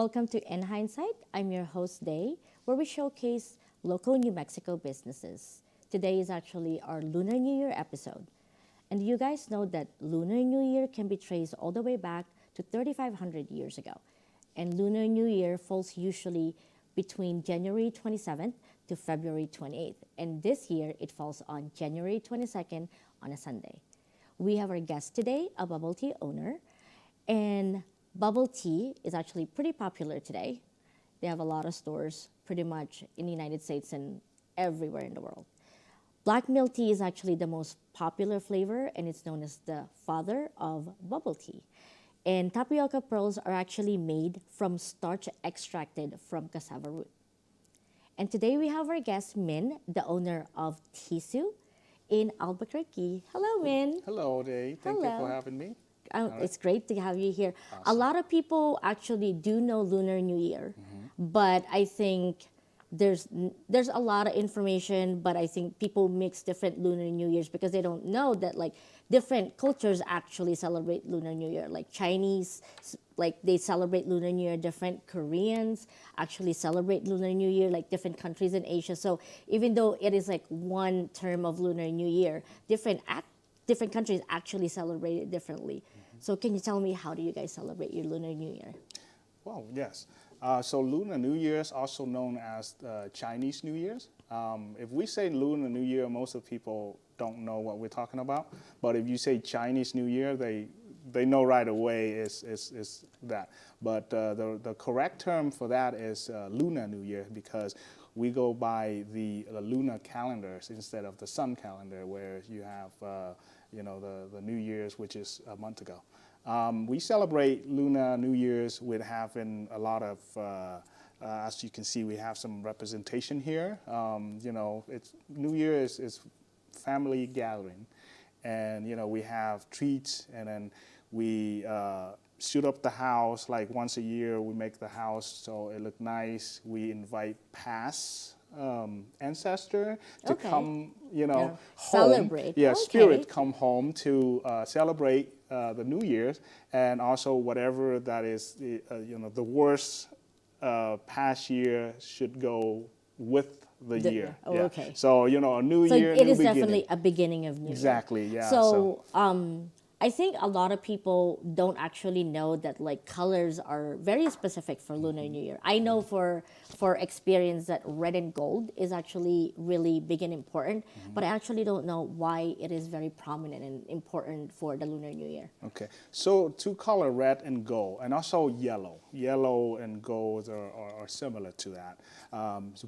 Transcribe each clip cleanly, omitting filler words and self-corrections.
Welcome to EIN Hindsight. I'm your host, Day, where we showcase local New Mexico businesses. Today is actually our Lunar New Year episode. And you guys know that Lunar New Year can be traced all the way back to 3,500 years ago. And Lunar New Year falls usually between January 27th to February 28th. And this year, it falls on January 22nd on a Sunday. We have our guest today, a bubble tea owner. And bubble tea is actually pretty popular today. They have a lot of stores pretty much in the United States and everywhere in the world. Black milk tea is actually the most popular flavor, and it's known as the father of bubble tea. And tapioca pearls are actually made from starch extracted from cassava root. And today we have our guest, Minh, the owner of TeaSu in Albuquerque. Hello, Minh. Hello, Day. Thank you for having me. It's great to have you here. Awesome. A lot of people actually do know Lunar New Year, but I think there's a lot of information, but I think people mix different Lunar New Years because they don't know that like different cultures actually celebrate Lunar New Year. Like Chinese, like they celebrate Lunar New Year different. Koreans actually celebrate Lunar New Year, like different countries in Asia. So even though it is like one term of Lunar New Year, different countries actually celebrate it differently. So can you tell me, how do you guys celebrate your Lunar New Year? Well, yes. So Lunar New Year is also known as Chinese New Year's. If we say Lunar New Year, most of the people don't know what we're talking about. But if you say Chinese New Year, they know right away is that. But the correct term for that is Lunar New Year, because we go by the lunar calendars instead of the sun calendar, where you have the New Year's, which is a month ago. We celebrate Lunar New Year's with having a lot of, as you can see, we have some representation here. It's New Year is family gathering, and we have treats, and then we shoot up the house like once a year. We make the house so it look nice. We invite past ancestor to come, home. Celebrate. Yeah, okay. Spirit come home to celebrate the New Year's, and also whatever that is, the worst past year should go with the year. Oh, yeah. okay. So a new So year. it is new definitely a beginning of New Year. Exactly. Yeah. So I think a lot of people don't actually know that like colors are very specific for Lunar New Year. I know for experience that red and gold is actually really big and important, but I actually don't know why it is very prominent and important for the Lunar New Year. Okay, so two color, red and gold, and also yellow. Yellow and gold are similar to that.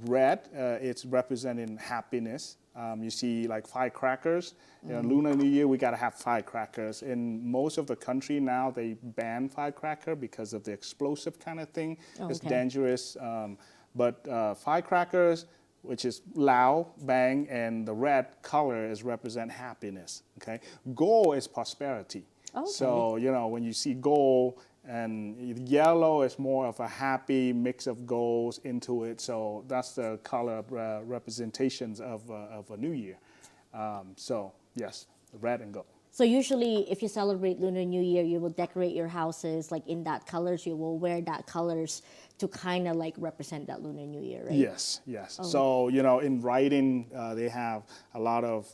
Red, it's representing happiness. You see like firecrackers. Lunar New Year, we got to have firecrackers. In most of the country now, they ban firecracker because of the explosive kind of thing. Oh, it's okay. dangerous. But firecrackers, which is loud, bang, and the red color is represent happiness. Okay, gold is prosperity. Okay. So when you see gold, and yellow is more of a happy mix of golds into it. So that's the color representations of a new year. So yes, red and gold. So usually if you celebrate Lunar New Year, you will decorate your houses like in that colors. You will wear that colors to kind of like represent that Lunar New Year, right? Yes, yes. Oh. So, in writing, they have a lot of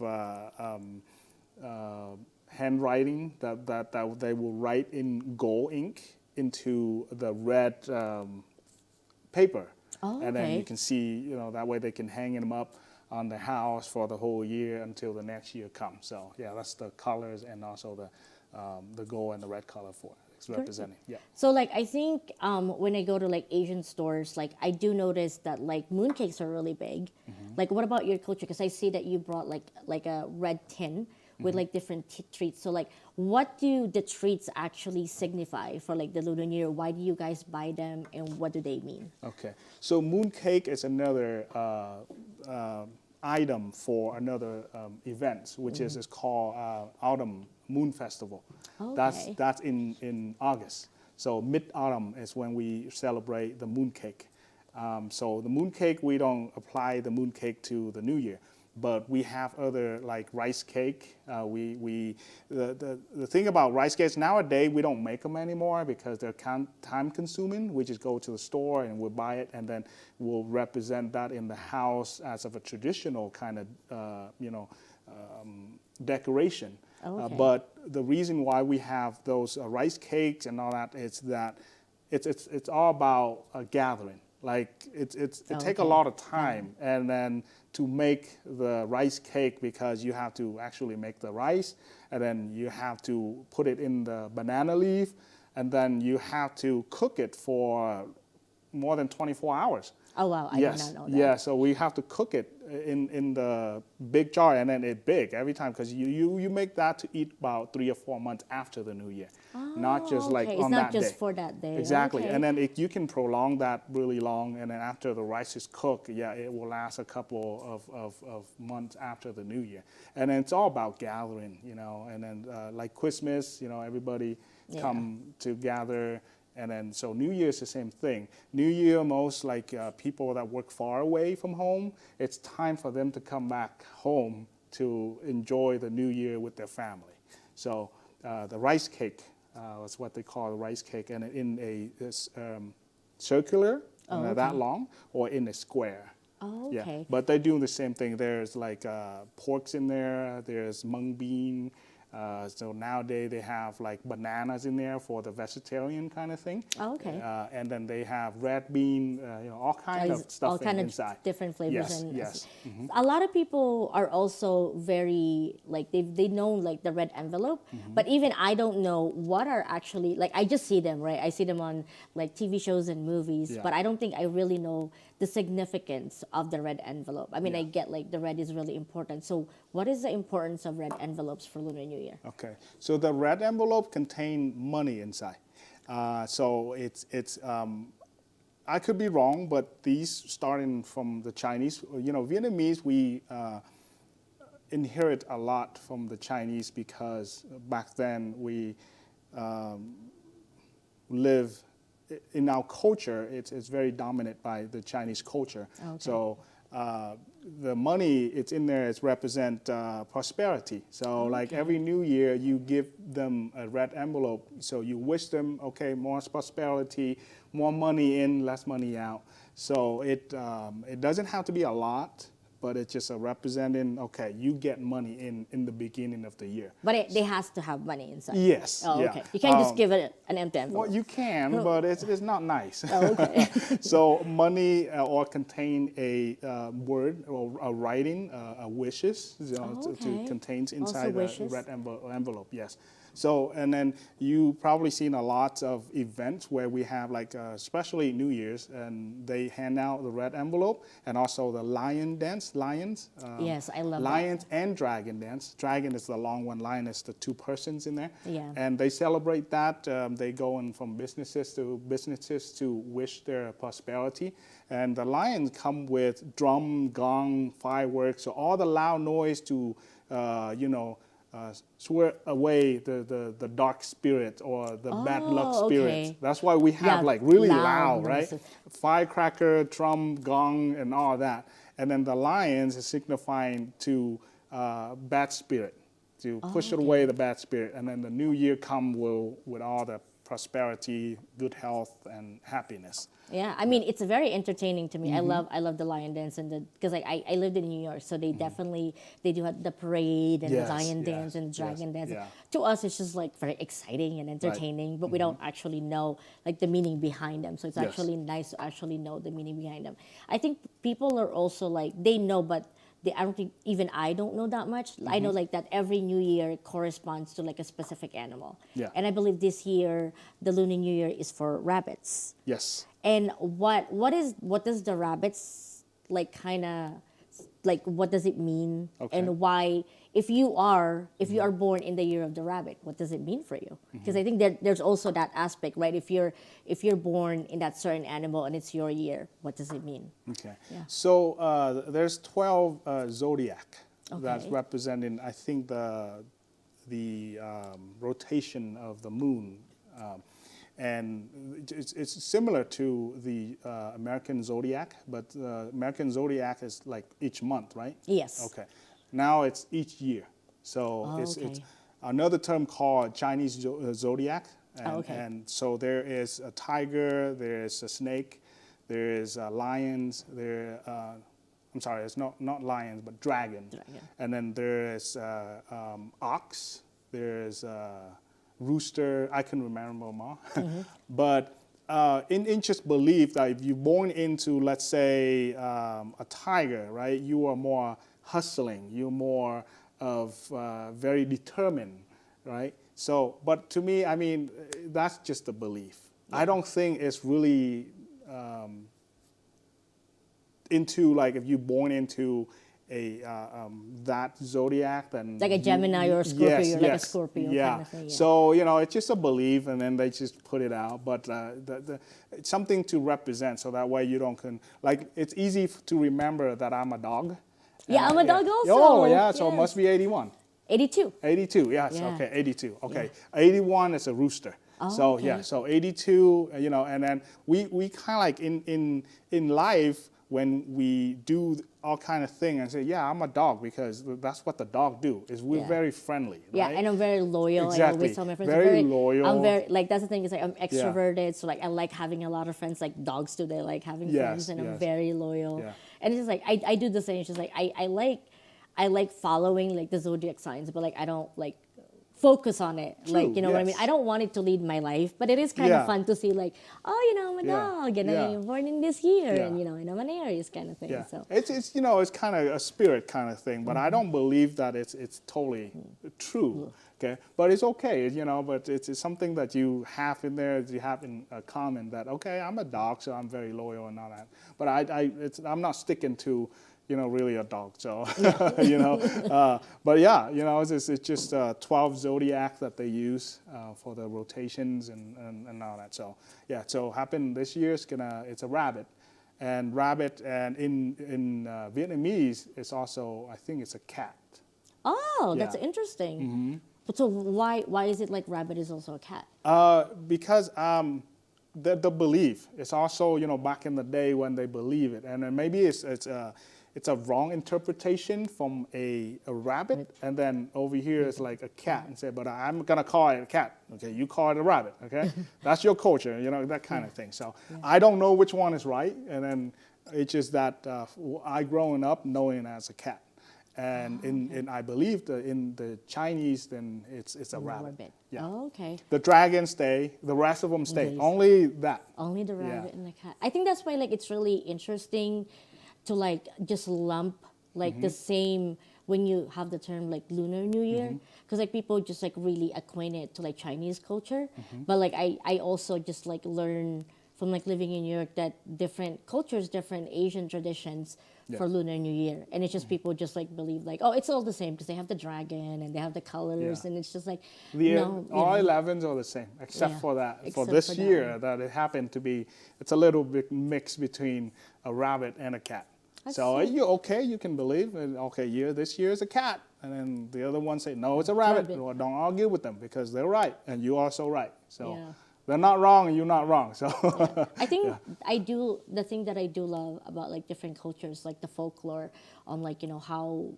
handwriting that they will write in gold ink into the red paper. Oh, okay. And then you can see, that way they can hang them up on the house for the whole year until the next year comes. So yeah, that's the colors, and also the gold and the red color for it. It's representing. Yeah. So like I think when I go to like Asian stores, like I do notice that like mooncakes are really big. Like what about your culture? Because I see that you brought like a red tin with like different treats. So like what do the treats actually signify for like the Lunar New Year? Why do you guys buy them, and what do they mean? Okay, so mooncake is another item for another event, which is called Autumn Moon Festival. Okay. That's in August. So mid-autumn is when we celebrate the mooncake. So the mooncake, we don't apply the mooncake to the New Year. but we have other like rice cake. The thing about rice cakes nowadays, we don't make them anymore because they're time consuming. We just go to the store and we'll buy it, and then we'll represent that in the house as of a traditional kind of decoration. Okay. But the reason why we have those rice cakes and all that is that it's all about a gathering. Like it take a lot of time, and then to make the rice cake, because you have to actually make the rice, and then you have to put it in the banana leaf, and then you have to cook it for more than 24 hours. Oh wow, I did not know that. Yeah, so we have to cook it in the big jar, and then it's big every time, because you make that to eat about 3 or 4 months after the New Year, not just like Okay, on it's not that just day. for that day. Exactly, Okay. and then you can prolong that really long, and then after the rice is cooked, yeah, it will last a couple of months after the New Year. And then it's all about gathering, and then like Christmas, everybody come together. And then, so New Year is the same thing. New Year, most like people that work far away from home, it's time for them to come back home to enjoy the New Year with their family. So the rice cake is what they call the rice cake, and in a circular, that long, or in a square. Oh, okay. Yeah, but they're doing the same thing. There's like porks in there. There's mung bean. So nowadays they have like bananas in there for the vegetarian kind of thing. Oh, okay. And then they have red bean, all kind of stuff all kind inside. of different flavors. Yes, And yes. A lot of people are also very like they know like the red envelope, but even I don't know what are actually like, I just see them, right? I see them on like TV shows and movies, Yeah. but I don't think I really know the significance of the red envelope. I mean, Yeah. I get like the red is really important. So what is the importance of red envelopes for Lunar New Year? Okay, so the red envelope contain money inside. So it's I could be wrong, but these starting from the Chinese, Vietnamese, we inherit a lot from the Chinese, because back then we live in our culture. It's very dominant by the Chinese culture. Okay. So the money it's in there is represent prosperity. So like every New Year, you give them a red envelope. So you wish them, okay, more prosperity, more money in, less money out. So it doesn't have to be a lot, but it's just a representing, okay, you get money in the beginning of the year. But they has to have money inside. Yes. Oh, yeah. okay. You can't just give it an empty envelope. Well, you can, but it's not nice. Oh, okay. So money or contain a word or a writing, a wishes, to contains inside the wishes. red envelope. Yes. So, and then you probably seen a lot of events where we have like, especially New Year's, and they hand out the red envelope, and also the lion dance, lions. Yes, I love lions and dragon dance. Dragon is the long one, lion is the two persons in there. Yeah. And they celebrate that. They go in from businesses to wish their prosperity. And the lions come with drum, gong, fireworks, so all the loud noise to, swear away the dark spirit or the bad luck spirit. Okay. That's why we have Yeah, like really loud loud, right? noises. Firecracker, drum, gong, and all that. And then the lions is signifying to bad spirit, to push away the bad spirit. And then the new year come with all the prosperity, good health, and happiness. Yeah, I mean it's very entertaining to me. I love the lion dance and because I lived in New York, so they definitely they do have the parade and Yes, the lion yes, dance and the dragon yes, dance. yeah. To us, it's just like very exciting and entertaining, but we don't actually know like the meaning behind them. So it's Yes. actually nice to actually know the meaning behind them. I think people are also like they know, but I don't think even I don't know that much. I know like that every New Year corresponds to like a specific animal. Yeah. And I believe this year the Lunar New Year is for rabbits. Yes. And what does the rabbits like kind of like what does it mean? Okay. And why if you are born in the year of the rabbit, what does it mean for you? Because I think that there's also that aspect, right? If you're born in that certain animal and it's your year, what does it mean? Okay. Yeah. So there's 12 zodiac that's Okay. representing, I think, the rotation of the moon. and it's similar to the American zodiac, but American zodiac is like each month, right? Yes. Okay. Now it's each year. So it's another term called Chinese zodiac. And, and so there is a tiger, there is a snake, there is lions, I'm sorry, it's not lions, but dragon. And then there is ox, there is rooster, I can remember more. But in just belief that if you're born into, let's say, a tiger, right, you are more hustling, you're more of very determined, right? So, but to me, I mean, that's just a belief. I don't think it's really into, like, if you're born into a that zodiac, then like a Gemini or a Scorpio, you're like a Scorpio kind of thing. Yeah. So, you know, it's just a belief, and then they just put it out. But it's something to represent, so that way you don't like, it's easy to remember that I'm a dog. Yeah, I'm a dog also. Oh, yeah, so it must be 81. 82. 82, yes, Yeah. okay, 82. Okay, 81 is a rooster. Oh, so okay. yeah, so 82, you know, and then we kind of like in life, when we do all kind of thing and say, yeah, I'm a dog, because that's what the dog do, is we're very friendly, right? Yeah, and I'm very loyal. Exactly. I always tell my friends, very loyal. I'm very, like, that's the thing, is like, I'm extroverted, so like I like having a lot of friends, like dogs do, they like having friends, and I'm very loyal. Yeah. And it's just like, I do the same. It's just like, I like following like the zodiac signs, but like I don't like focus on it. True, like, you know what I mean? I don't want it to lead my life, but it is kind of fun to see, like, oh, you know, I'm a dog, and I'm born in this year, and you know, and I'm an Aries kind of thing. Yeah. So It's you know, it's kind of a spirit kind of thing, but I don't believe that it's totally true. Okay, but it's okay, you know. But it's something that you have in there, you have in common, that okay, I'm a dog, so I'm very loyal and all that. But I'm not sticking to, you know, really a dog. So you know, but yeah, you know, it's just 12 zodiac that they use for the rotations and all that. So yeah, so happened this year. It's a rabbit. And rabbit, and in Vietnamese, it's also, I think it's a cat. oh, that's interesting. So why is it like rabbit is also a cat? Because the belief is also, you know, back in the day when they believe it, and then maybe it's a wrong interpretation from a rabbit, and then over here it's like a cat, and say, but I'm gonna call it a cat. Okay, you call it a rabbit. Okay, that's your culture, you know, that kind of thing. So I don't know which one is right, and then it's just that I growing up knowing it as a cat. And in I believe in the Chinese, then it's a rabbit. Yeah. Oh, okay. The dragons stay. The rest of them stay. Only that. Only the rabbit and the cat. I think that's why, like, it's really interesting to like just lump like the same when you have the term like Lunar New Year, because like people just like really acquainted to like Chinese culture, but like I also just like learn from like living in New York that different cultures, different Asian traditions for Lunar New Year. And it's just people just like believe like, oh, it's all the same because they have the dragon and they have the colors, and it's just like, all 11s are the same, except for that. For this year, that it happened to be, it's a little bit mix between a rabbit and a cat. So you can believe, okay, this year is a cat. And then the other one say, no, it's a rabbit. Well, don't argue with them because they're right and you're also right. So they're not wrong and you're not wrong. So I think the thing that I do love about like different cultures, like the folklore on like, you know, how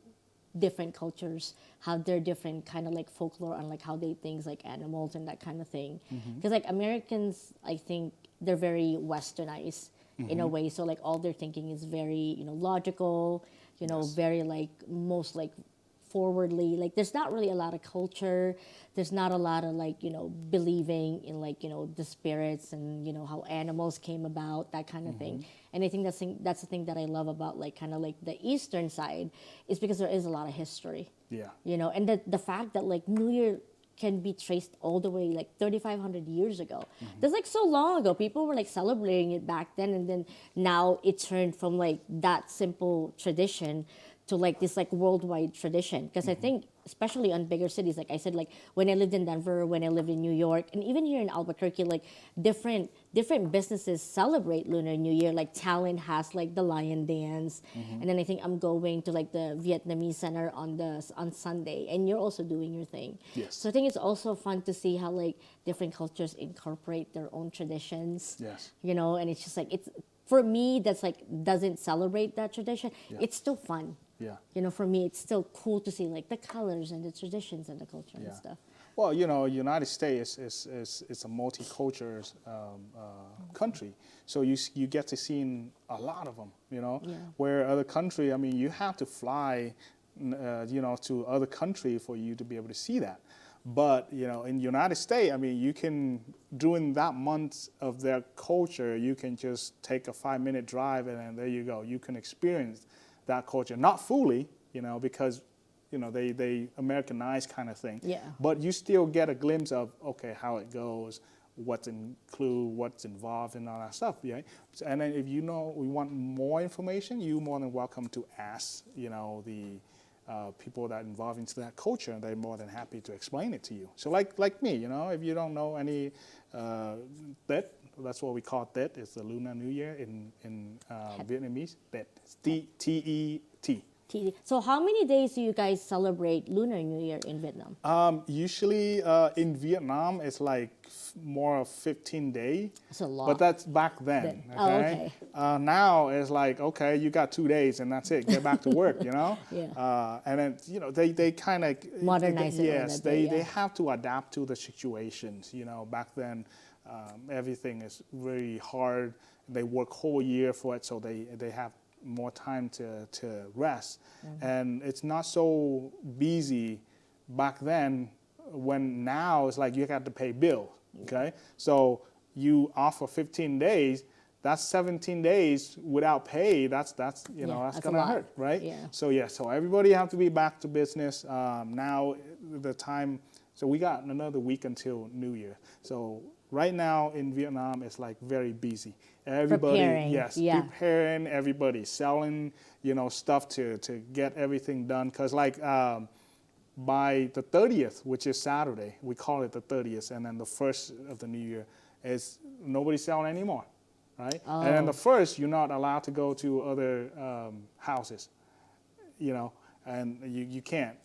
different cultures have their different kind of like folklore on like how they things like animals and that kind of thing. Because like Americans, I think they're very westernized in a way. So like all their thinking is very, you know, logical, you know, very like most like forwardly, like there's not really a lot of culture, there's not a lot of like, you know, believing in like, you know, the spirits and, you know, how animals came about, that kind of thing. And I think that's the thing that I love about like kind of like the eastern side, is because there is a lot of history, you know, and the fact that like New Year can be traced all the way like 3,500 years ago. That's like so long ago. People were like celebrating it back then, and then now it turned from like that simple tradition to like this like worldwide tradition. Because I think especially on bigger cities, like I said, like when I lived in Denver, when I lived in New York, and even here in Albuquerque, like different different businesses celebrate Lunar New Year. Like Talent has like the lion dance, and then I think I'm going to like the Vietnamese center on Sunday, and you're also doing your thing. Yes. So I think it's also fun to see how like different cultures incorporate their own traditions. Yes. You know, and it's just like it's for me that's like doesn't celebrate that tradition. Yeah. It's still fun. Yeah. You know, for me, it's still cool to see like the colors and the traditions and the culture and Yeah. stuff. Well, you know, United States is a multicultural country, so you get to see a lot of them. You know, Yeah. where other country, I mean, you have to fly, you know, to other country for you to be able to see that. But you know, in United States, I mean, you can during that month of their culture, you can just take a 5-minute drive, and then there you go. You can experience that culture, not fully, you know, because you know, they Americanize kind of thing. Yeah. But you still get a glimpse of, okay, how it goes, what's included, what's involved, and all that stuff, yeah? And then if you know, we want more information, you're more than welcome to ask, you know, the people that involved into that culture, and they're more than happy to explain it to you. So like me, you know, if you don't know any Tết, that's what we call Tết, it's the Lunar New Year in Vietnamese, Tết, T-E-T. So how many days do you guys celebrate Lunar New Year in Vietnam? Usually in Vietnam, it's like more of 15 days. That's a lot. But that's back then. Oh, okay. Now it's like, okay, you got 2 days and that's it. Get back to work, you know? Yeah. And then, you know, they kind of... Modernize it a Yes, little bit, they yeah. have to adapt to the situations. You know, back then, everything is very hard. They work whole year for it, so they have more time to rest. And it's not so busy back then when now it's like you got to pay bills, okay? So you offer 15 days, that's 17 days without pay, that's you know, that's that's a gonna lot. hurt, right? Yeah. So everybody have to be back to business. Now the time, so we got another week until New Year. So right now in Vietnam, it's like very busy. Everybody, Preparing, yes, yeah. preparing, everybody selling, you know, stuff to get everything done. Because like by the 30th, which is Saturday, we call it the 30th, and then the first of the New Year is nobody selling anymore, right? Oh. And then the first, you're not allowed to go to other houses, you know, and you can't.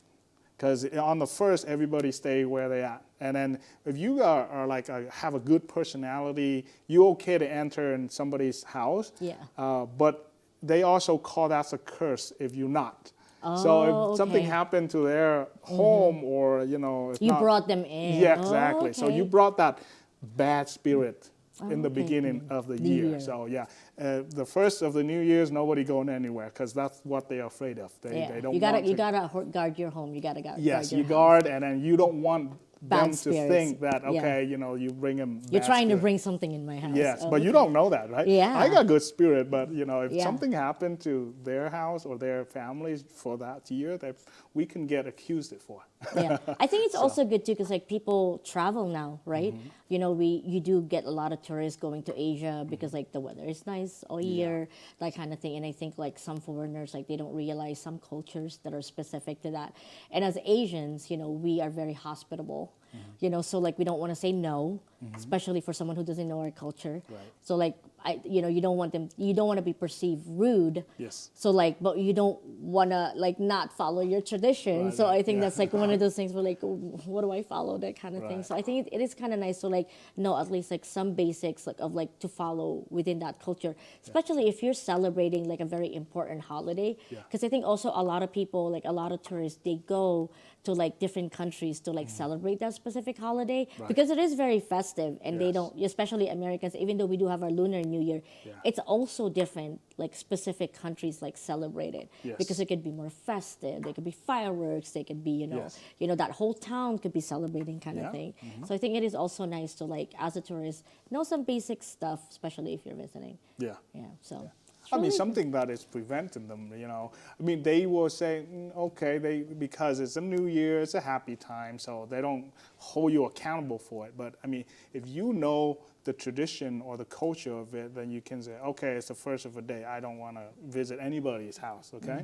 Because on the first, everybody stay where they at. And then if you are like have a good personality, you're okay to enter in somebody's house. Yeah. But they also call that a curse if you're not. Oh, So if something okay. happened to their home or, you know. It's You not, brought them in. Yeah, exactly. Oh, So okay. you brought that bad spirit in the okay. beginning of the The year. year. So yeah, the first of the New Year's, nobody going anywhere because that's what they are afraid of. They don't you gotta want to. you gotta guard your home. You gotta guard. Yes, guard your you house. guard, and then you don't want Bad them to spirits. think that, Yeah. okay, you know, you bring them. You're trying to spirit. bring something in my house. Yes, Oh, but you okay. don't know that, right? Yeah. I got good spirit, but you know, if Yeah. something happened to their house or their families for that year, that we can get accused it for. Yeah, I think it's also good too because like people travel now, right? You know, you do get a lot of tourists going to Asia because like the weather is nice all year, that kind of thing. And I think like some foreigners like they don't realize some cultures that are specific to that. And as Asians, you know, we are very hospitable. You know, so like we don't want to say no, especially for someone who doesn't know our culture. Right. So like you know, you don't want to be perceived rude. Yes. So like, but you don't want to like not follow your tradition. Right, So right, I think yeah. that's like one of those things where like, what do I follow, that kind of thing. Right. So I think it is kind of nice to like know at least like some basics like of like to follow within that culture, especially if you're celebrating like a very important holiday. Yeah. Because I think also a lot of people, like a lot of tourists, they go to like different countries to like celebrate that specific holiday Right. because it is very festive, and they Yes. don't, especially Americans, even though we do have our Lunar New Year, Yeah. it's also different, like specific countries like celebrate it Yes. because it could be more festive, there could be fireworks, they could be, Yes. you know, that whole town could be celebrating kind Yeah. of thing. So I think it is also nice to like, as a tourist, know some basic stuff, especially if you're visiting. Yeah. Yeah, so. it's I mean, really- something that is preventing them, you know. I mean, they will say, okay, because it's a new year, it's a happy time, so they don't hold you accountable for it. But I mean, if you know the tradition or the culture of it, then you can say, okay, it's the first of a day. I don't want to visit anybody's house, okay?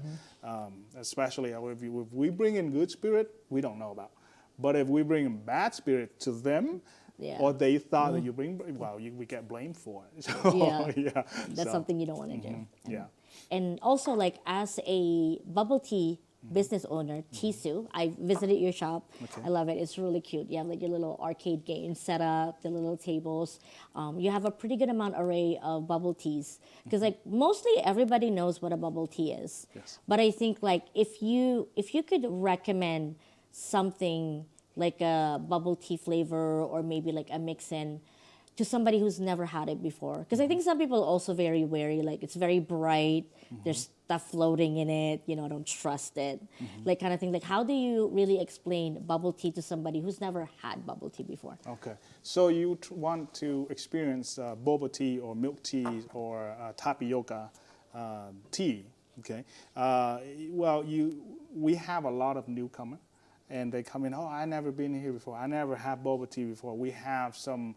Especially if we bring in good spirit, we don't know about. But if we bring in bad spirit to them, Yeah. or they thought that you bring, well, we get blamed for it. So, Yeah. That's something you don't want to do. Yeah. And also, like, as a bubble tea business owner, TeaSu, I visited your shop. I love it. It's really cute. You have like your little arcade game set up, the little tables. You have a pretty good amount array of bubble teas because like mostly everybody knows what a bubble tea is. Yes. But I think like if you could recommend something like a bubble tea flavor or maybe like a mix-in to somebody who's never had it before. Because I think some people are also very wary, like it's very bright, there's stuff floating in it, you know, I don't trust it, like kind of thing. Like how do you really explain bubble tea to somebody who's never had bubble tea before? Okay, so you want to experience boba tea or milk tea or tapioca tea, okay? Well, we have a lot of newcomer, and they come in, oh, I never been here before, I never had boba tea before. We have some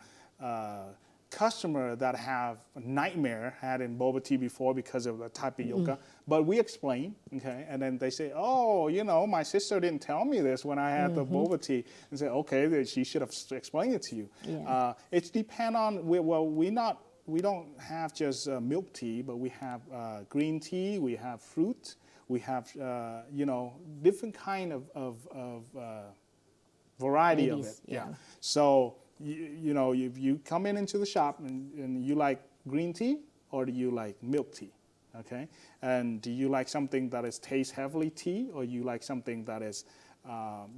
customer that have a nightmare had in boba tea before because of the tapioca, but we explain, okay, and then they say, oh, you know, my sister didn't tell me this when I had the boba tea, and say, okay, then she should have explained it to you. Yeah. It depends on, we don't have just milk tea, but we have green tea, we have fruit, we have, you know, different kind of variety of it. Yeah. So, you know, if you come into the shop and you like green tea or do you like milk tea, okay? And do you like something that is taste heavily tea or you like something that is,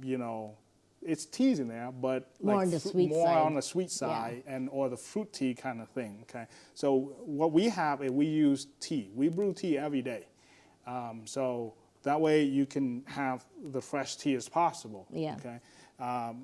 you know, it's teas in there, but More like on the sweet more side. on the sweet side and or the fruit tea kind of thing, okay? So what we have is we use tea. We brew tea every day. So that way you can have the fresh tea as possible, Yeah. okay?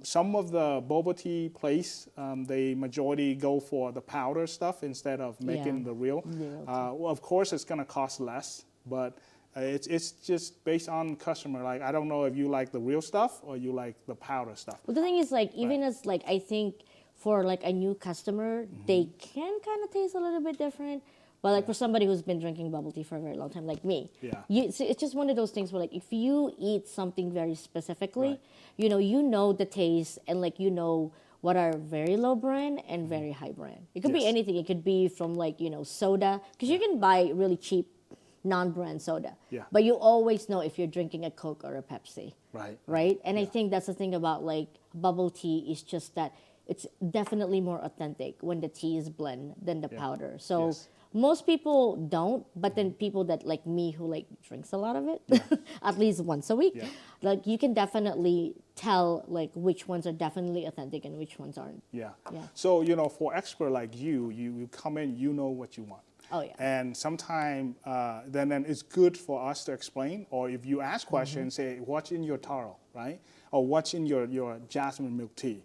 Some of the boba tea place, they majority go for the powder stuff instead of making the real. Well, of course, it's going to cost less, but it's just based on customer. Like, I don't know if you like the real stuff or you like the powder stuff. Well, the thing is, like, even as like I think for like a new customer, they can kind of taste a little bit different. But like for somebody who's been drinking bubble tea for a very long time, like me, so it's just one of those things where like if you eat something very specifically, you know the taste and like you know what are very low brand and very high brand. It could be anything. It could be from like soda because you can buy really cheap non-brand soda. But you always know if you're drinking a Coke or a Pepsi. Right. And I think that's the thing about like bubble tea is just that it's definitely more authentic when the tea is blend than the powder. So. Most people don't, but then people that like me who like drinks a lot of it, at least once a week, like you can definitely tell like which ones are definitely authentic and which ones aren't. So, for expert like you come in, you know what you want. Oh yeah. And sometimes then it's good for us to explain, or if you ask questions, say what's in your taro, right? Or what's in your jasmine milk tea.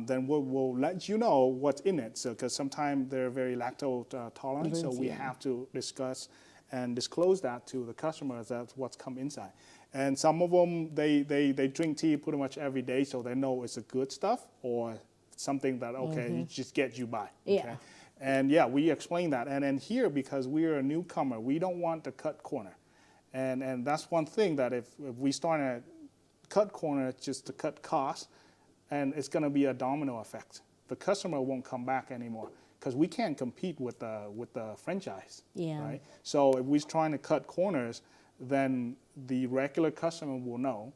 Then we'll let you know what's in it. So, because sometimes they're very lactose tolerant, so we have to discuss and disclose that to the customers. That's what's come inside. And some of them, they drink tea pretty much every day, so they know it's a good stuff or something that, it just gets you by. Okay? And we explain that. And then here, because we're a newcomer, we don't want to cut corner. And that's one thing that if we start to cut corner just to cut costs, and it's going to be a domino effect. The customer won't come back anymore because we can't compete with the franchise, right? So if we're trying to cut corners, then the regular customer will know.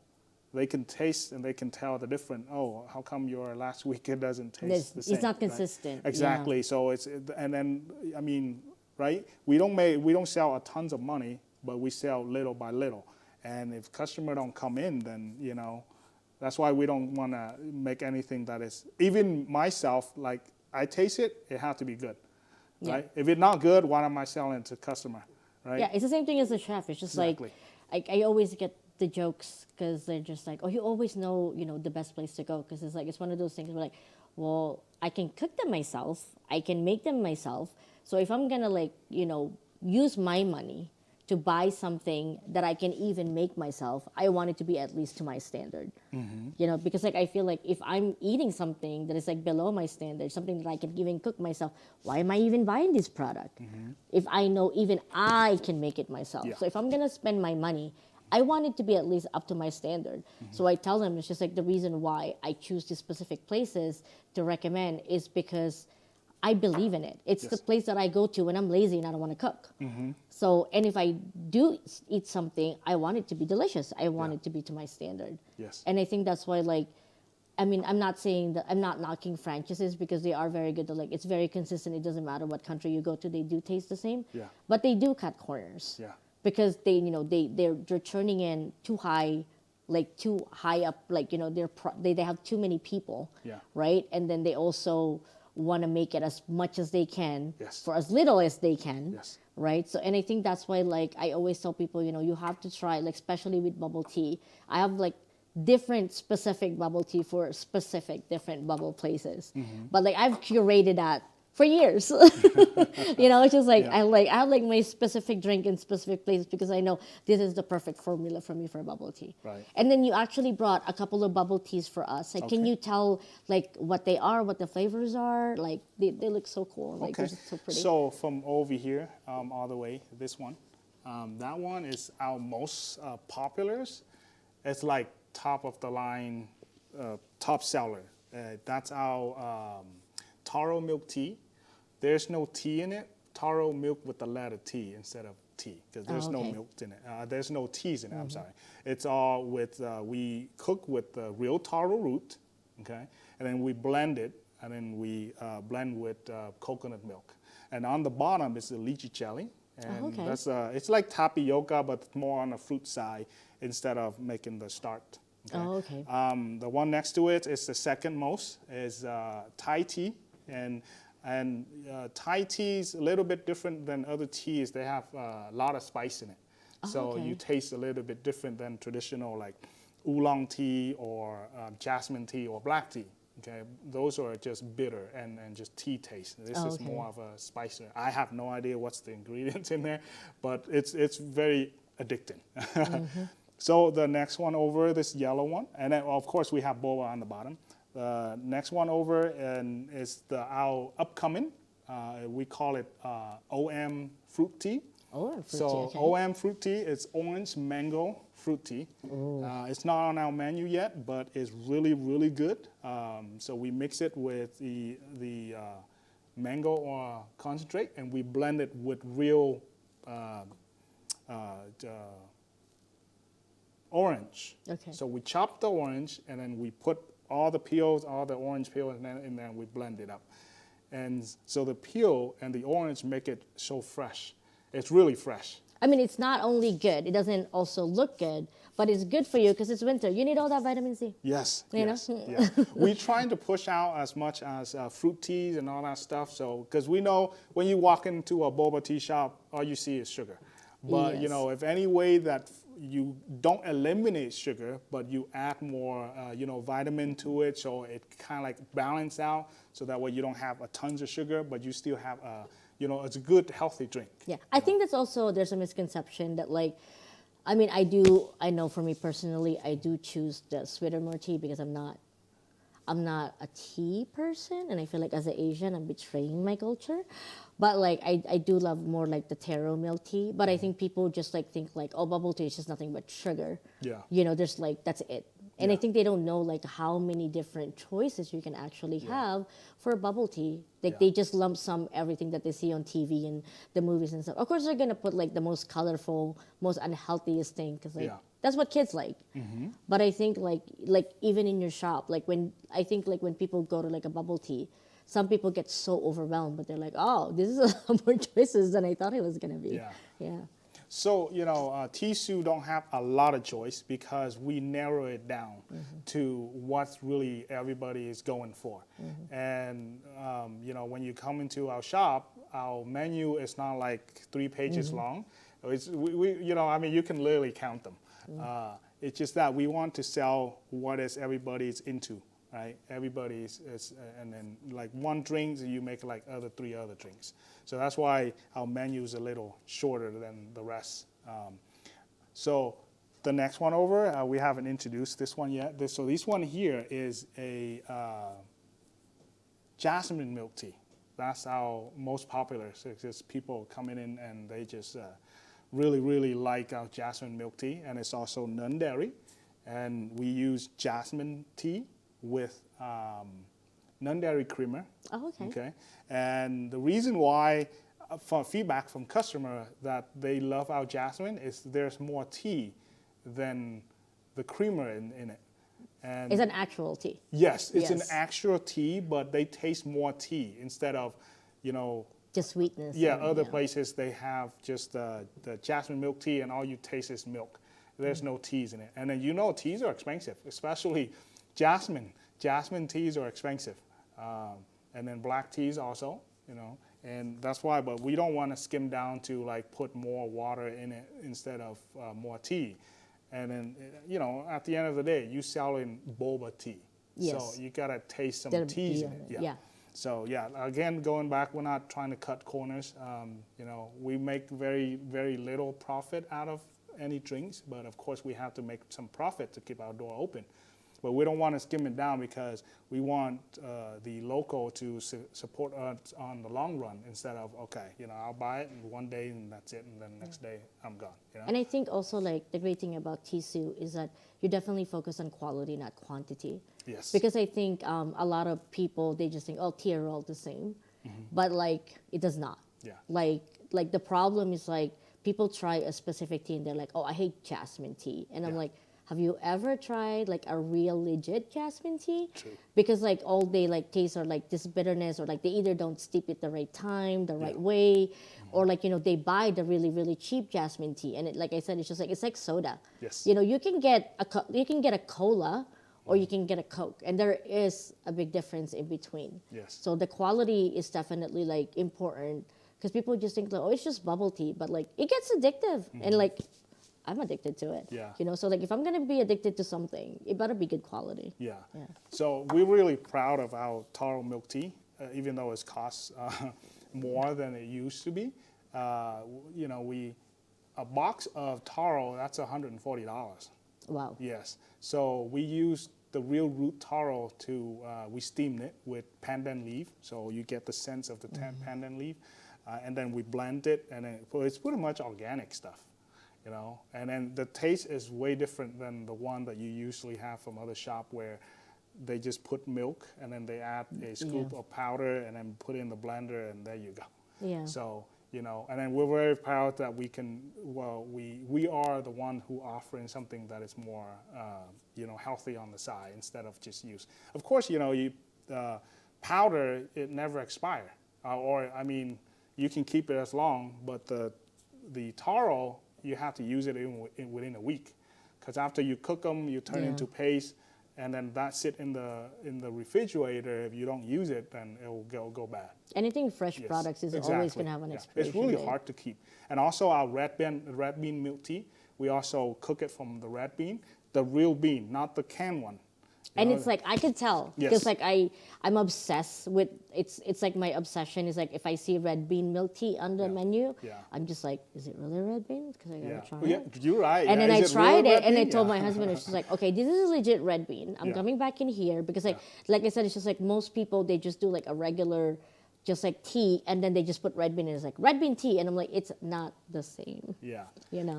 They can taste and they can tell the difference. Oh, how come your last week it doesn't taste the same? It's not right? consistent. Exactly. So and then I mean, right? We don't sell a tons of money, but we sell little by little. And if customer don't come in, then that's why we don't want to make anything that is, even myself, like I taste it, it has to be good, right? If it's not good, why am I selling it to customer, right? Yeah, it's the same thing as a chef. It's just like, I always get the jokes because they're just like, oh, you always know, the best place to go. Because it's like, it's one of those things where like, well, I can cook them myself. I can make them myself. So if I'm going to like, use my money to buy something that I can even make myself, I want it to be at least to my standard. Because like I feel like if I'm eating something that is like below my standard, something that I can even cook myself, why am I even buying this product? If I know even I can make it myself. So if I'm gonna spend my money, I want it to be at least up to my standard. So I tell them it's just like the reason why I choose these specific places to recommend is because I believe in it. It's the place that I go to when I'm lazy and I don't want to cook. So, and if I do eat something, I want it to be delicious. I want it to be to my standard. Yes. And I think that's why, like, I mean, I'm not saying that I'm not knocking franchises because they are very good. Like, it's very consistent. It doesn't matter what country you go to; they do taste the same. Yeah. But they do cut corners. Yeah. Because they, you know, they're turning in too high, like too high up. Like, you know, they have too many people. Yeah. Right, and then they also want to make it as much as they can Yes. for as little as they can. Yes. Right. So, and I think that's why, like, I always tell people, you know, you have to try, like, especially with bubble tea. I have like different specific bubble tea for specific different bubble places. But like I've curated that for years. You know, it's just like I have like my specific drink in specific places because I know this is the perfect formula for me for bubble tea. Right. And then you actually brought a couple of bubble teas for us. Like, can you tell like what they are, what the flavors are? Like they look so cool. Like they're just so pretty. So from over here, all the way, this one, that one is our most popular. It's like top of the line, top seller. That's our taro milk tea. There's no tea in it. Taro milk with the letter T instead of tea because there's no milk in it. There's no teas in it. I'm sorry. It's all with we cook with the real taro root, okay, and then we blend it, and then we blend with coconut milk. And on the bottom is the lychee jelly, and that's it's like tapioca, but more on the fruit side instead of making the start. Okay. The one next to it is the second most is Thai tea, and Thai tea is a little bit different than other teas. They have a lot of spice in it, so you taste a little bit different than traditional like oolong tea or jasmine tea or black tea. Okay, those are just bitter and just tea taste. This is more of a spicier. I have no idea what's the ingredients in there, but it's very addicting. So the next one over, this yellow one, and then of course we have boba on the bottom. The next one over and is our upcoming. We call it OM fruit tea. Fruit so tea, OM fruit tea is orange mango fruit tea. It's not on our menu yet, but it's really really good. So we mix it with the mango concentrate, and we blend it with real orange. So we chop the orange, and then we put all the peels, all the orange peels, and then we blend it up. And so the peel and the orange make it so fresh. It's really fresh. I mean, it's not only good, it doesn't also look good, but it's good for you because it's winter. You need all that vitamin C. Yes, you yes, know? Yeah. We're trying to push out as much as fruit teas and all that stuff. So, because we know when you walk into a boba tea shop, all you see is sugar. But you know, if any way that you don't eliminate sugar, but you add more, you know, vitamin to it, so it kind of like balance out, so that way you don't have a tons of sugar, but you still have a, you know, it's a good healthy drink. Yeah, I think that's also there's a misconception that like, I mean, I know for me personally, I do choose the sweeter more tea because I'm not a tea person, and I feel like as an Asian, I'm betraying my culture. But like, I do love more like the taro milk tea. But I think people just like think like, oh, bubble tea is just nothing but sugar. Yeah. You know, there's like, that's it. And I think they don't know like how many different choices you can actually have for bubble tea. Like they just lump sum everything that they see on TV and the movies and stuff. Of course, they're gonna put like the most colorful, most unhealthiest thing because like that's what kids like. But I think like even in your shop, like when people go to like a bubble tea, some people get so overwhelmed, but they're like, oh, this is a lot more choices than I thought it was gonna be. Yeah. So, you know, TeaSu don't have a lot of choice because we narrow it down to what really everybody is going for. And, you know, when you come into our shop, our menu is not like 3 pages long. It's, you know, I mean, you can literally count them. It's just that we want to sell what is everybody's into, right? Everybody's, and then like one drink, you make like 3 other drinks. So that's why our menu is a little shorter than the rest. So the next one over, we haven't introduced this one yet. So this one here is a jasmine milk tea. That's our most popular. So it's just people coming in and they just really like our jasmine milk tea, and it's also non-dairy. And we use jasmine tea with non-dairy creamer. Oh, okay. Okay. And the reason why, for feedback from customer that they love our jasmine is there's more tea than the creamer in it. And It's an actual tea. yes, it's an Yes. actual tea, but they taste more tea instead of, you know, Just sweetness. yeah, and, other places they have just the jasmine milk tea and all you taste is milk. There's no teas in it. And then teas are expensive, especially jasmine. Jasmine teas are expensive. And then black teas also, and that's why, but we don't want to skim down to like put more water in it instead of more tea. And then, at the end of the day, you sell in boba tea. Yes. So you got to taste some There'll teas be in on it. it, yeah. So yeah, again, going back, we're not trying to cut corners. We make very, very little profit out of any drinks, but of course we have to make some profit to keep our door open. But we don't want to skim it down because we want the local to support us on the long run instead of, okay, I'll buy it and one day and that's it, and then the next day I'm gone. And I think also like the great thing about TeaSu is that you definitely focus on quality, not quantity. Yes. Because I think a lot of people, they just think, oh, tea are all the same. But like, it does not. Yeah. Like the problem is like, people try a specific tea and they're like, oh, I hate jasmine tea. And I'm Yeah. like, have you ever tried like a real legit jasmine tea? True. Because like all they like taste are like this bitterness, or like they either don't steep it the right time, the right way, or like, they buy the really, really cheap jasmine tea. And it, like I said, it's like soda. Yes. You can get a cola or you can get a Coke, and there is a big difference in between. Yes. So the quality is definitely like important, because people just think like, oh, it's just bubble tea, but like it gets addictive, and like I'm addicted to it. Yeah. So like if I'm gonna be addicted to something, it better be good quality. Yeah. Yeah. So we're really proud of our taro milk tea, even though it costs more than it used to be. A box of taro, that's $140. Wow. Yes. So we use the real root taro we steamed it with pandan leaf, so you get the sense of the pandan leaf, and then we blend it, and then it's pretty much organic stuff, And then the taste is way different than the one that you usually have from other shop where they just put milk and then they add a scoop of powder and then put it in the blender and there you go. Yeah. So, and then we're very proud that we are the one who offering something that is more, healthy on the side instead of just use. Of course, powder, it never expire. You can keep it as long, but the taro, you have to use it within a week. Because after you cook them, you turn into paste, and then that sit in the refrigerator. If you don't use it, then it will go bad. Anything fresh Yes, products is exactly. always going to have an expiration It's really date. hard to keep. And also our red bean milk tea, we also cook it from the red bean, the real bean, not the canned one. And it's like, I could tell, Yes. because like I'm obsessed with, it's like my obsession is like, if I see red bean milk tea on the menu, Yeah. I'm just like, is it really red bean? Because I gotta try Yeah, it. you're right. And then Is I it real tried red it, and I bean? told Yeah. my husband, and she's like, okay, this is legit red bean. I'm Yeah. coming back in here, because like I said, it's just like most people, they just do like a regular, just like tea, and then they just put red bean, and it's like red bean tea, and I'm like, it's not the same, Yeah.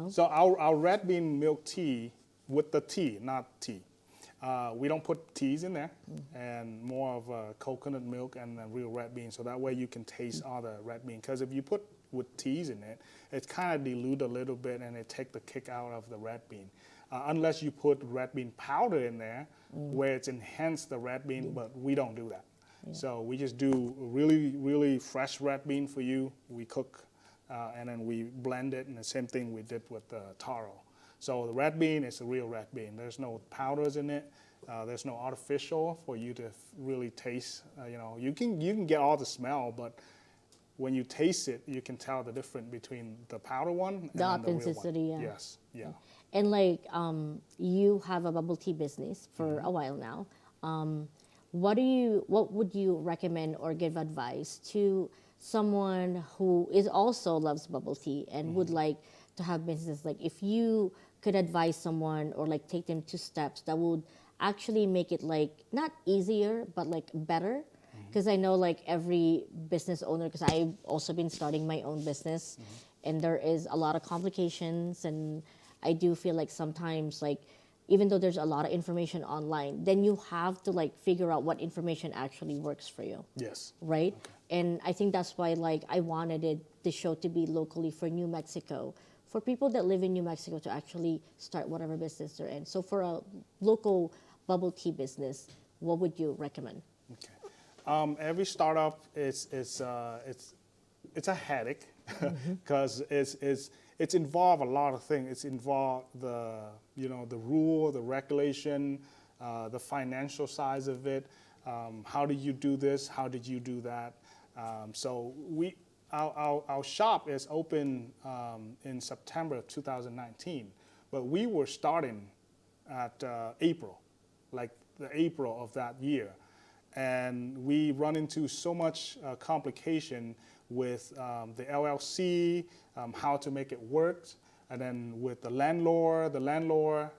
So our red bean milk tea with the tea, not tea. We don't put teas in there, and more of coconut milk and real red bean, so that way you can taste all the red bean. Because if you put with teas in it, it's kind of dilute a little bit, and it take the kick out of the red bean. Unless you put red bean powder in there, where it's enhanced the red bean, but we don't do that. So we just do really, really fresh red bean for you. We cook, and then we blend it, and the same thing we did with the taro. So the red bean is a real red bean. There's no powders in it. There's no artificial for you to really taste. You can get all the smell, but when you taste it, you can tell the difference between the powder one and The then the real authenticity, one. yeah. Yes, yeah. And like, you have a bubble tea business for a while now. What would you recommend or give advice to someone who also loves bubble tea and would like to have business? Like, if you could advise someone or like take them to steps that would actually make it like not easier but like better, because I know like every business owner, because I've also been starting my own business, and there is a lot of complications, and I do feel like sometimes like even though there's a lot of information online, then you have to like figure out what information actually works for you. Yes. Right? Okay. And I think that's why like I wanted the show to be locally for New Mexico, for people that live in New Mexico to actually start whatever business they're in. So for a local bubble tea business, what would you recommend? Okay. Every startup it's a headache because it's involved a lot of things. It's involved the rule, the regulation, the financial size of it. How did you do this? How did you do that? So our shop is open in September 2019, but we were starting at April, like the April of that year. And we run into so much complication with the LLC, how to make it work, and then with the landlord,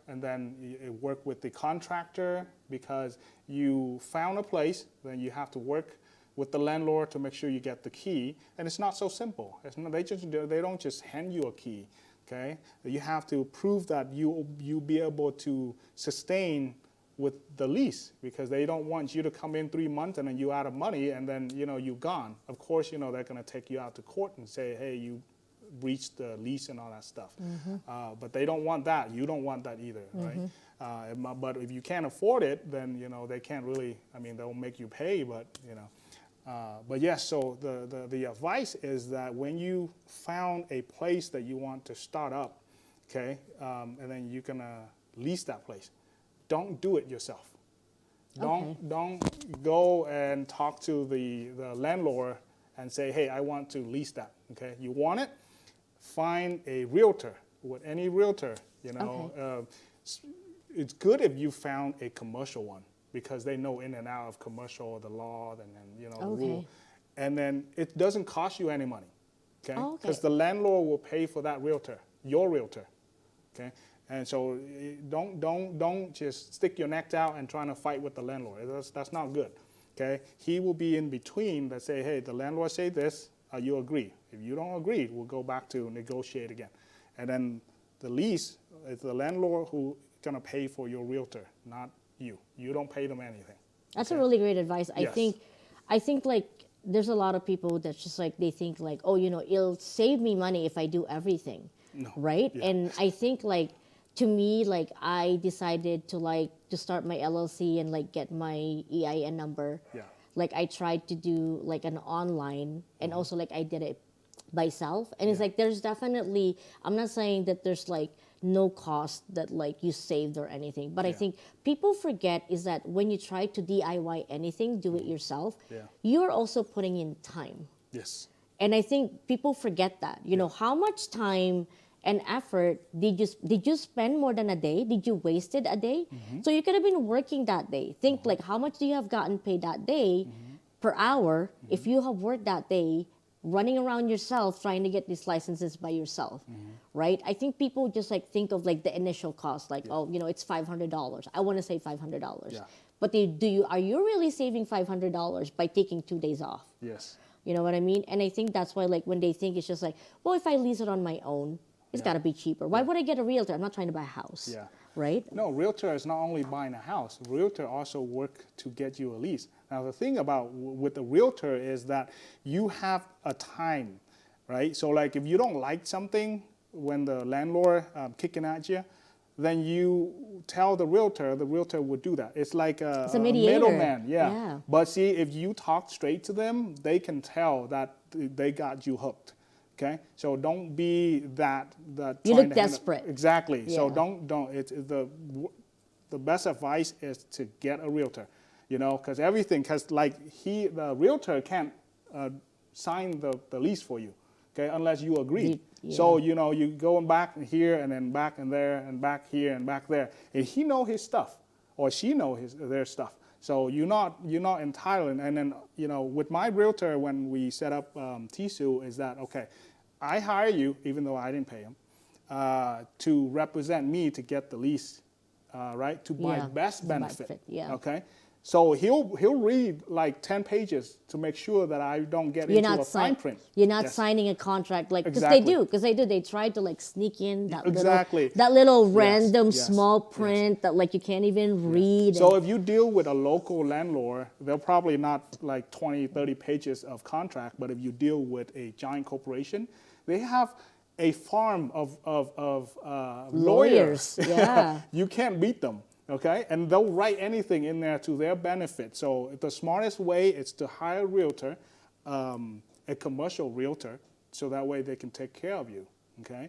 and then you work with the contractor, because you found a place, then you have to work with the landlord to make sure you get the key, and it's not so simple. They don't just hand you a key, okay? You have to prove that you'll be able to sustain with the lease, because they don't want you to come in 3 months and then you out of money and then you're gone. Of course, they're going to take you out to court and say, hey, you breached the lease and all that stuff. But they don't want that. You don't want that either, right? But if you can't afford it, then they can't really. I mean, they'll make you pay, but But yes, so the advice is that when you found a place that you want to start up, okay, and then you're gonna lease that place, don't do it yourself. Don't go and talk to the landlord and say, hey, I want to lease that. Okay, you want it? Find a realtor. With any realtor, it's good if you found a commercial one, because they know in and out of commercial, the law, and then the rule, and then it doesn't cost you any money. Okay, because the landlord will pay for that realtor, your realtor. Okay. And so don't just stick your neck out and trying to fight with the landlord. That's not good. Okay, he will be in between that say, hey, the landlord say this, you agree. If you don't agree, we'll go back to negotiate again. And then the lease is the landlord who gonna pay for your realtor, not you. You don't pay them anything. That's a really great advice. Yes. I think like there's a lot of people that's just like they think like, oh, it'll save me money if I do everything. No. Right? Yeah. And I think like to me, like I decided to start my LLC and like get my EIN number. Yeah. Like I tried to do like an online, and also like I did it myself. And it's like there's definitely, I'm not saying that there's like no cost that like you saved or anything, but I think people forget is that when you try to DIY anything, do it yourself, you're also putting in time. Yes. And I think people forget that. How much time and effort did you spend more than a day? Did you wasted a day? So you could have been working that day. Think like how much do you have gotten paid that day per hour if you have worked that day running around yourself trying to get these licenses by yourself, right? I think people just like think of like the initial cost, like it's $500. I want to say $500. Yeah. But are you really saving $500 by taking 2 days off? Yes. You know what I mean? And I think that's why like when they think it's just like, well, if I lease it on my own, it's got to be cheaper. Why would I get a realtor? I'm not trying to buy a house. Yeah. Right? No, realtor is not only buying a house. Realtor also work to get you a lease. Now, the thing about with the realtor is that you have a time, right? So like if you don't like something when the landlord kicking at you, then you tell the realtor would do that. It's like a middleman. Yeah. But see, if you talk straight to them, they can tell that they got you hooked. Okay, so don't be that. You look desperate. Exactly. Yeah. So don't. It's the best advice is to get a realtor, because the realtor can't sign the lease for you, okay, unless you agree. So you going back here and then back and there and back here and back there, and he know his stuff or she know their stuff. So you're not entitled. And then with my realtor when we set up TeaSu is that okay, I hire you even though I didn't pay him to represent me to get the lease, right, to my best benefit. Okay, So he'll read like 10 pages to make sure that I don't get You're into not a fine print. You're not Yes. signing a contract like because Exactly. they do. They try to like sneak in Exactly. that little Yes, random yes, small yes. print that like you can't even read. So if you deal with a local landlord, they're probably not like 20, 30 pages of contract, but if you deal with a giant corporation, they have a farm of lawyers. Yeah. You can't beat them, okay? And they'll write anything in there to their benefit. So the smartest way is to hire a realtor, a commercial realtor, so that way they can take care of you, okay?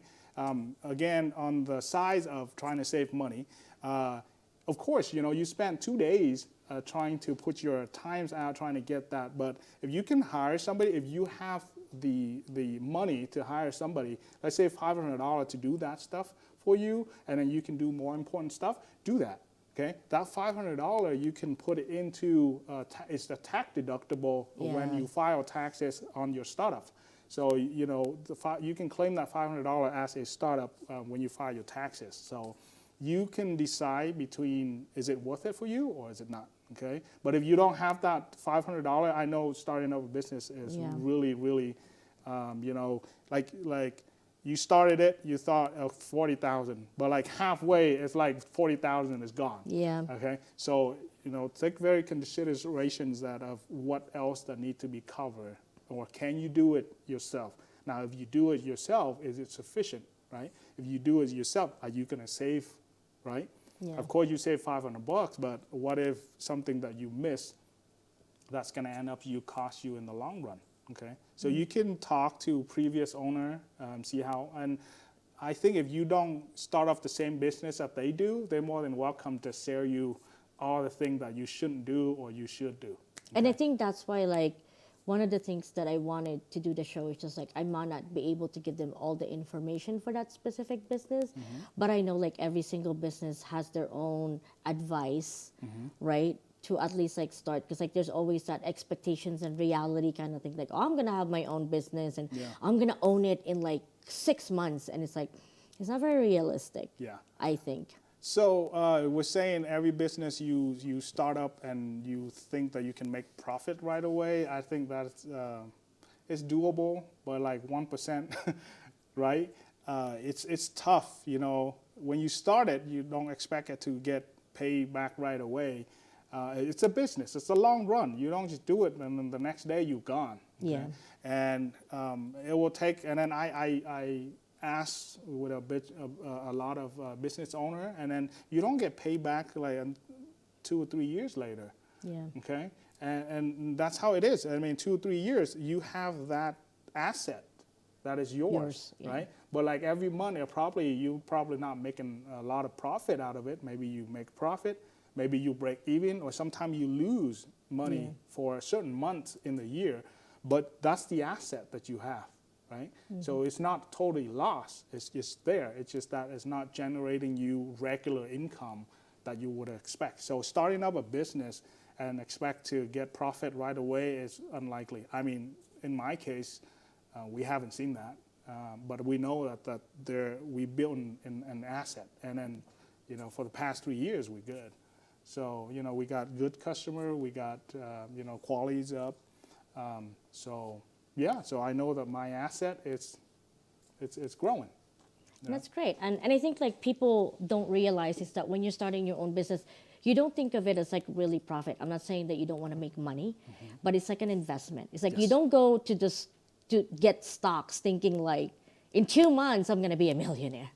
Again, on the size of trying to save money, of course, you spent 2 days trying to put your times out trying to get that. But if you can hire somebody, if you have the money to hire somebody, let's say $500 to do that stuff for you, and then you can do more important stuff, do that. Okay, that $500 you can put it into it's the tax deductible when you file taxes on your startup. So you can claim that $500 as a startup when you file your taxes. So you can decide between is it worth it for you or is it not. Okay, but if you don't have that $500, I know starting up a business is really, really, like you started it, you thought of 40,000, but like halfway, it's like 40,000 is gone. Yeah. Okay, so take very considerations that of what else that need to be covered, or can you do it yourself? Now, if you do it yourself, is it sufficient, right? If you do it yourself, are you gonna save, right? Yeah. Of course, you save $500, but what if something that you miss, that's gonna end up cost you in the long run? Okay, so you can talk to previous owner, see how, and I think if you don't start off the same business that they do, they're more than welcome to share you all the things that you shouldn't do or you should do. Okay? And I think that's why like one of the things that I wanted to do the show is just like I might not be able to give them all the information for that specific business, but I know like every single business has their own advice, right? To at least like start, because like there's always that expectations and reality kind of thing, like I'm gonna have my own business and I'm gonna own it in like 6 months, and it's like it's not very realistic. I think so. We're saying every business you start up and you think that you can make profit right away. I think that's it's doable, but like 1%, right? It's tough. When you start it, you don't expect it to get paid back right away. It's a business. It's a long run. You don't just do it and then the next day you're gone. Okay? Yeah. And it will take. And then I asked with a lot of business owner, and then you don't get paid back like 2 or 3 years later. Yeah. Okay. And that's how it is. I mean, 2 or 3 years, you have that asset that is yours, right? But like every month, you're probably not making a lot of profit out of it. Maybe you make profit. Maybe you break even, or sometimes you lose money for a certain month in the year, but that's the asset that you have, right? So it's not totally lost. It's just there. It's just that it's not generating you regular income that you would expect. So starting up a business and expect to get profit right away is unlikely. I mean, in my case, we haven't seen that, but we know that we built an asset, and then for the past 3 years we're good. So, we got good customer, we got, quality's up. So I know that my asset it's growing. That's great. And I think like people don't realize is that when you're starting your own business, you don't think of it as like really profit. I'm not saying that you don't want to make money, but it's like an investment. It's like you don't go to get stocks thinking like, in 2 months, I'm going to be a millionaire.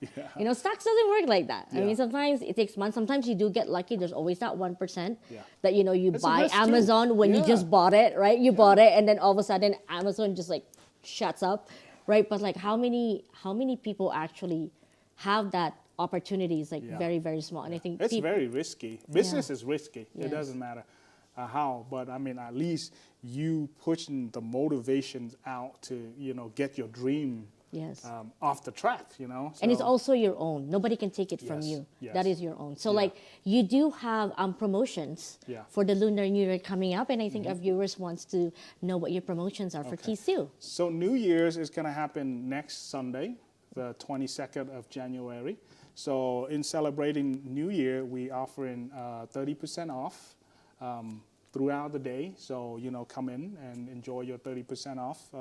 Stocks doesn't work like that. I mean, sometimes it takes months. Sometimes you do get lucky. There's always that 1% that, you It's buy Amazon too. when you just bought it, right? You bought it, and then all of a sudden Amazon just like shuts up, right? But like how many people actually have that opportunity is like very, very small. And I think it's very risky. Business is risky. It doesn't matter how, but I mean, at least you pushing the motivations out to, get your dream off the track, So, and it's also your own. Nobody can take it from you. That is your own. So like you do have promotions for the Lunar New Year coming up, and I think our viewers wants to know what your promotions are for TeaSu. So New Year's is going to happen next Sunday, the 22nd of January. So in celebrating New Year, we offering 30% off throughout the day. So, come in and enjoy your 30% off.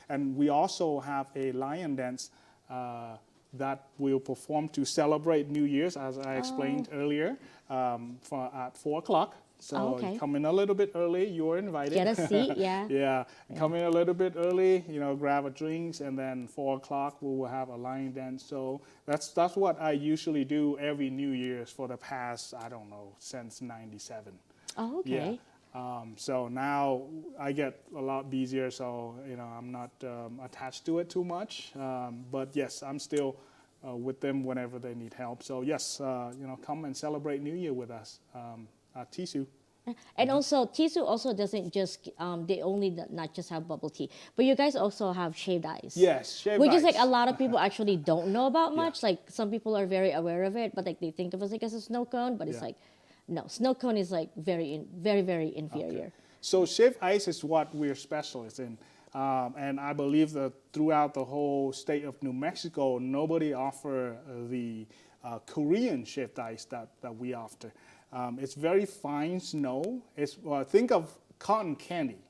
And we also have a lion dance that we'll perform to celebrate New Year's, as I explained earlier, at 4 o'clock. So okay. come in a little bit early, you're invited. Get a seat, yeah. Yeah, come in a little bit early, grab a drinks, and then 4 o'clock we will have a lion dance. So that's what I usually do every New Year's for the past, I don't know, since '97. Oh, okay. Yeah. So now I get a lot busier, so I'm not attached to it too much. But yes, I'm still with them whenever they need help. So yes, come and celebrate New Year with us at TeaSu. And also, TeaSu also doesn't just, they only not just have bubble tea, but you guys also have shaved ice. Yes, shaved which ice. is like a lot of people actually don't know about Yeah. much. Like some people are very aware of it, but like they think of us like as a snow cone, but it's Yeah. like, no, snow cone is like very, very inferior. Okay. So shaved ice is what we're specialists in. And I believe that throughout the whole state of New Mexico, nobody offer the Korean shaved ice that we offer. It's very fine snow. Think of cotton candy,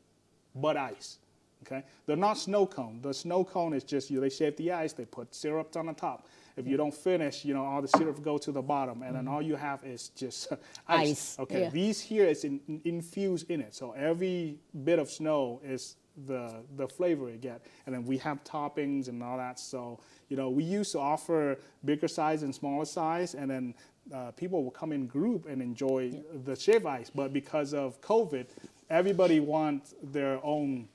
but ice. Okay, they're not snow cone. The snow cone is just they shave the ice, they put syrup on the top. If you don't finish, all the syrup go to the bottom, and then all you have is just ice. Okay, Yeah. these here is infused in it, so every bit of snow is the flavor you get, and then we have toppings and all that. So we used to offer bigger size and smaller size, and then people will come in group and enjoy the shaved ice. But because of COVID, everybody wants their own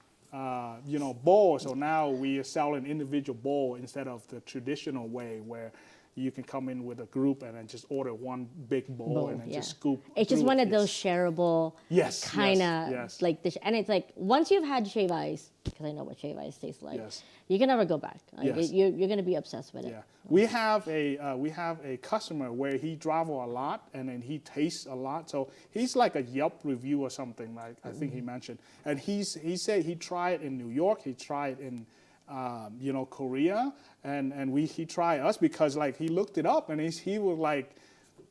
bowl. So now we are selling individual bowl instead of the traditional way where you can come in with a group and then just order one big bowl and then just scoop. It's just through one it. of those shareable kind of yes. like dish. And it's like once you've had shave ice, because I know what shave ice tastes like, Yes. you can never go back. Like, Yes. you're going to be obsessed with it. Yeah, we have a customer where he travel a lot and then he tastes a lot. So he's like a Yelp review or something, like I think he mentioned. And he said he tried in New York, he tried in Korea, and he tried us because like he looked it up and he was like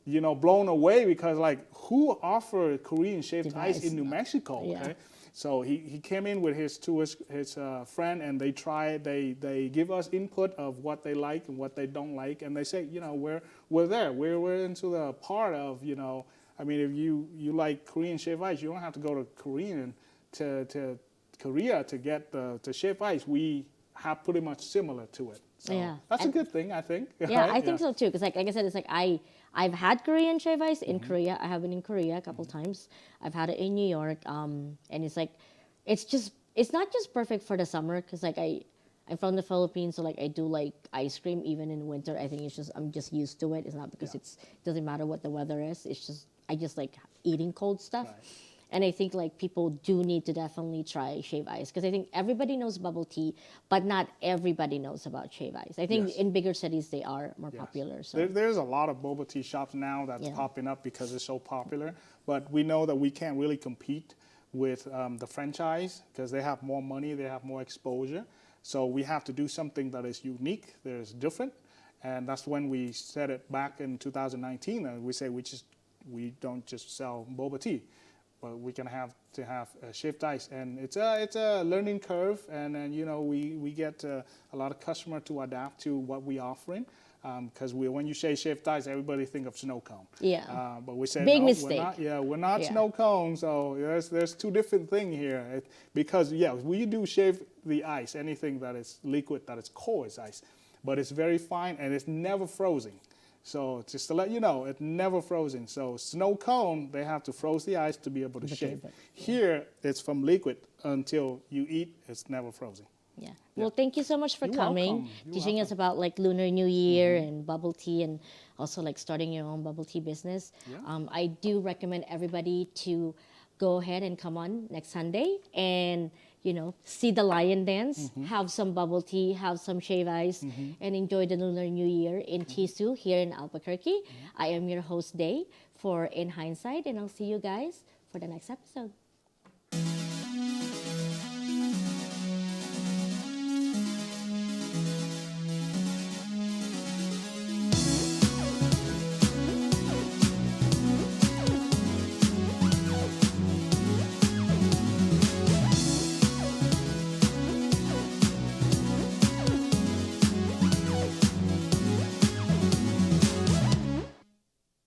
blown away because like who offered Korean shaved ice in New Mexico? Yeah. Okay. So he came in with his friend and they tried. They give us input of what they like and what they don't like, and they say, we're there. We're into the part of I mean, if you like Korean shaved ice, you don't have to go to Korea to get the shaved ice. We have pretty much similar to it. So that's a good thing, I think. Yeah, right? I think so too. Because like I said, it's like I've had Korean shave ice in Korea. I have it in Korea a couple times. I've had it in New York. And it's like, it's not just perfect for the summer because like I'm from the Philippines, so like I do like ice cream even in winter. I think I'm just used to it. It's not because it doesn't matter what the weather is. It's just I just like eating cold stuff. Right. And I think like people do need to definitely try shave ice because I think everybody knows bubble tea, but not everybody knows about shave ice. I think in bigger cities they are more popular. So there's a lot of boba tea shops now that's popping up because it's so popular. But we know that we can't really compete with the franchise because they have more money, they have more exposure. So we have to do something that is unique, that is different, and that's when we said it back in 2019. And we say we don't just sell boba tea. But we can have shaved ice, and it's a learning curve, and then we get a lot of customer to adapt to what we offering, because when you say shaved ice, everybody think of snow cone. Yeah. But we say Big no, mistake. we're not snow cone. So there's two different things here, because we do shave the ice, anything that is liquid that is cold is ice, but it's very fine and it's never frozen. So just to let you know, it's never frozen. So snow cone, they have to froze the ice to be able to shave. Here, it's from liquid until you eat, it's never frozen. Yeah. Well, thank you so much for You're coming, welcome. You're teaching us about like Lunar New Year and bubble tea, and also like starting your own bubble tea business. Yeah. I do recommend everybody to go ahead and come on next Sunday and see the lion dance, have some bubble tea, have some shave ice, and enjoy the Lunar New Year in TeaSu here in Albuquerque. I am your host, Day, for In Hindsight, and I'll see you guys for the next episode.